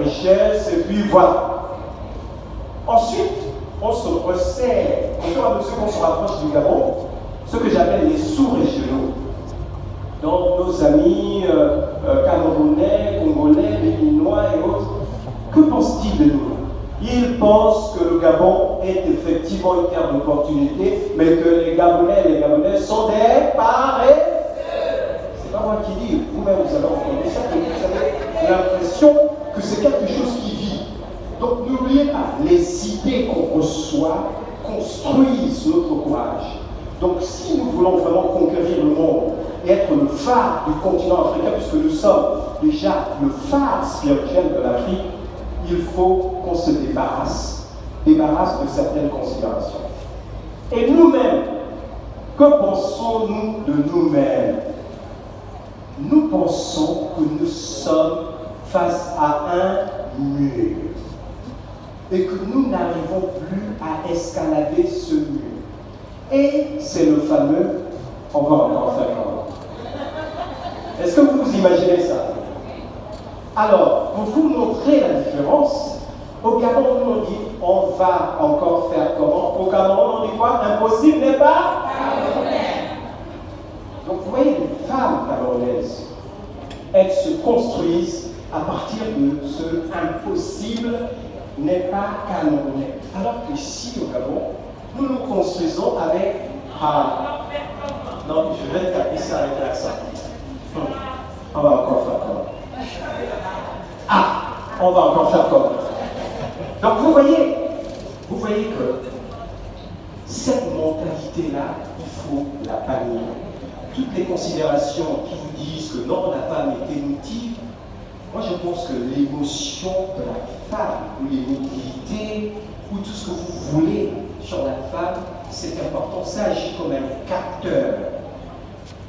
richesse, et puis voilà. Ensuite, on se resserre, au fur et à mesure qu'on se rapproche du Gabon, ce que j'appelle les sous-régionaux. Donc nos amis camerounais, congolais, béninois et autres, que pensent-ils de nous? Ils pensent que le Gabon est effectivement une terre d'opportunité, mais que les Gabonais sont des paresseux. C'est pas moi qui dis, vous-même vous avez entendu ça, que vous avez l'impression que c'est quelque chose qui vit. Donc n'oubliez pas, les idées qu'on reçoit construisent notre courage. Donc si nous voulons vraiment conquérir le monde et être le phare du continent africain, puisque nous sommes déjà le phare spirituel de l'Afrique, il faut qu'on se débarrasse de certaines considérations. Et nous-mêmes, que pensons-nous de nous-mêmes? Nous pensons que nous sommes face à un mur et que nous n'arrivons plus à escalader ce mur. Et c'est le fameux « on va encore faire comment ». Est-ce que vous vous imaginez ça? Alors, pour vous montrer la différence, au Gabon, on dit « on va encore faire comment ». Au Cameroun, on dit quoi? Impossible n'est pas camerounais. Donc vous voyez, les femmes camerounaises, elles se construisent à partir de ce impossible n'est pas camerounais. Alors qu'ici au Gabon, nous nous construisons avec non, je vais taper ça avec l'accent. On va encore faire comment? On va encore faire comment? Donc vous voyez que cette mentalité-là, il faut la bannir. Toutes les considérations qui vous disent que non, la femme est émotive, moi je pense que l'émotion de la femme, ou l'émotivité, ou tout ce que vous voulez sur la femme, c'est important. Ça agit comme un capteur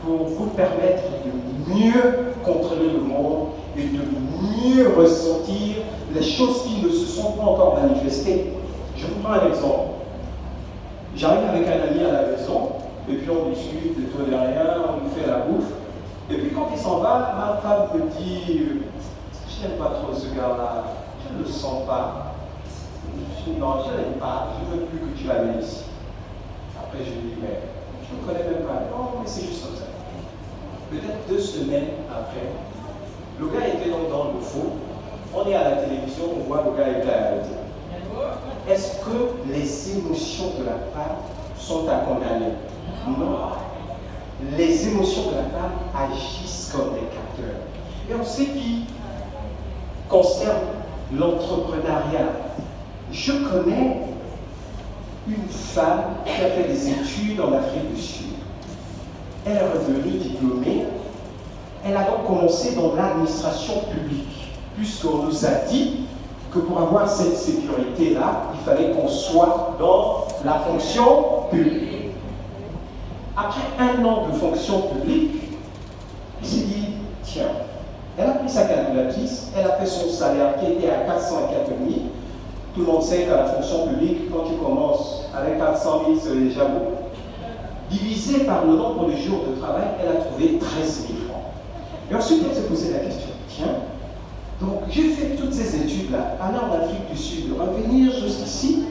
pour vous permettre de mieux contrôler le monde et de mieux ressentir les choses qui ne se sont pas encore manifestées. Je vous prends un exemple. J'arrive avec un ami à la maison, et puis on discute de tout et de rien, on lui fait la bouffe. Et puis quand il s'en va, ma femme me dit « je n'aime pas trop ce gars-là, je ne le sens pas. » Je dis « non, je ne l'aime pas, je ne veux plus que tu l'amènes ici. » Après je lui dis « mais je ne connais même pas. » Non, mais c'est juste comme ça. Peut-être 2 semaines après, le gars était donc dans le faux. On est à la télévision, on voit le gars était arrêté. Est-ce que les émotions de la femme sont à condamner? Non. Les émotions de la femme agissent comme des capteurs. Et en ce qui concerne l'entrepreneuriat, je connais une femme qui a fait des études en Afrique du Sud. Elle est revenue diplômée. Elle a donc commencé dans l'administration publique, puisqu'on nous a dit que pour avoir cette sécurité-là, il fallait qu'on soit dans la fonction publique. Après 1 an de fonction publique, il s'est dit, tiens, elle a pris sa calculatrice, elle a fait son salaire qui était à 400 et quelques mille. Tout le monde sait qu'à la fonction publique, quand tu commences avec 400 000, c'est déjà beaucoup. Divisé par le nombre de jours de travail, elle a trouvé 13 000 francs. Et ensuite, elle s'est posé la question, tiens, donc j'ai fait toutes ces études-là, aller en Afrique du Sud, revenir jusqu'ici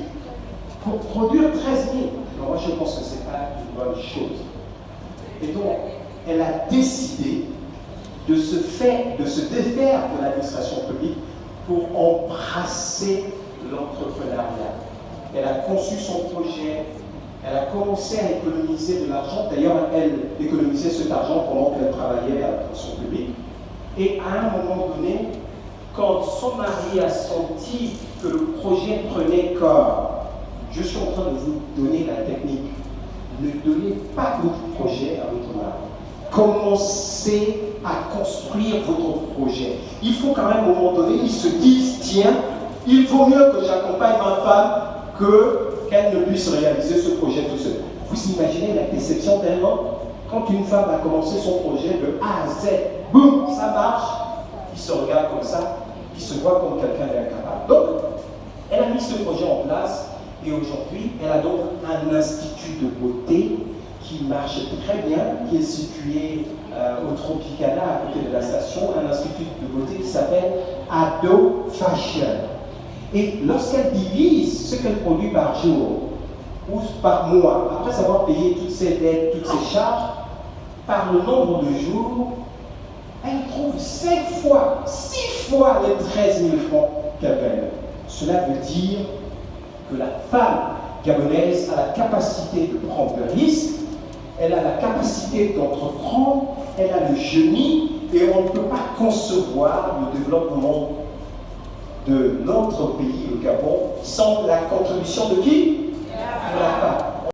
pour produire 13 000. Alors moi, je pense que ce n'est pas une bonne chose. Et donc, elle a décidé de se défaire de l'administration publique pour embrasser l'entrepreneuriat. Elle a conçu son projet, elle a commencé à économiser de l'argent. D'ailleurs, elle économisait cet argent pendant qu'elle travaillait à la fonction publique. Et à un moment donné, quand son mari a senti que le projet prenait corps, je suis en train de vous donner la technique. Ne donnez pas votre projet à votre mari. Commencez à construire votre projet. Il faut qu'à un moment donné, ils se disent, tiens, il vaut mieux que j'accompagne ma femme qu'elle ne puisse réaliser ce projet tout seul. Vous imaginez la déception d'un homme quand une femme a commencé son projet de A à Z, boum, ça marche, il se regarde comme ça, il se voit comme quelqu'un d'incapable. Donc, elle a mis ce projet en place et aujourd'hui, elle a donc un institut de beauté qui marche très bien, qui est situé au Tropicana, à côté de la station, un institut de beauté qui s'appelle Ado Fashion. Et lorsqu'elle divise ce qu'elle produit par jour ou par mois, après avoir payé toutes ses dettes, toutes ses charges, par le nombre de jours, elle trouve 5 fois, 6 fois les 13 000 francs qu'elle gagne. Cela veut dire que la femme gabonaise a la capacité de prendre le risque, elle a la capacité d'entreprendre, elle a le génie, et on ne peut pas concevoir le développement de notre pays, le Gabon, sans la contribution de qui? De la femme.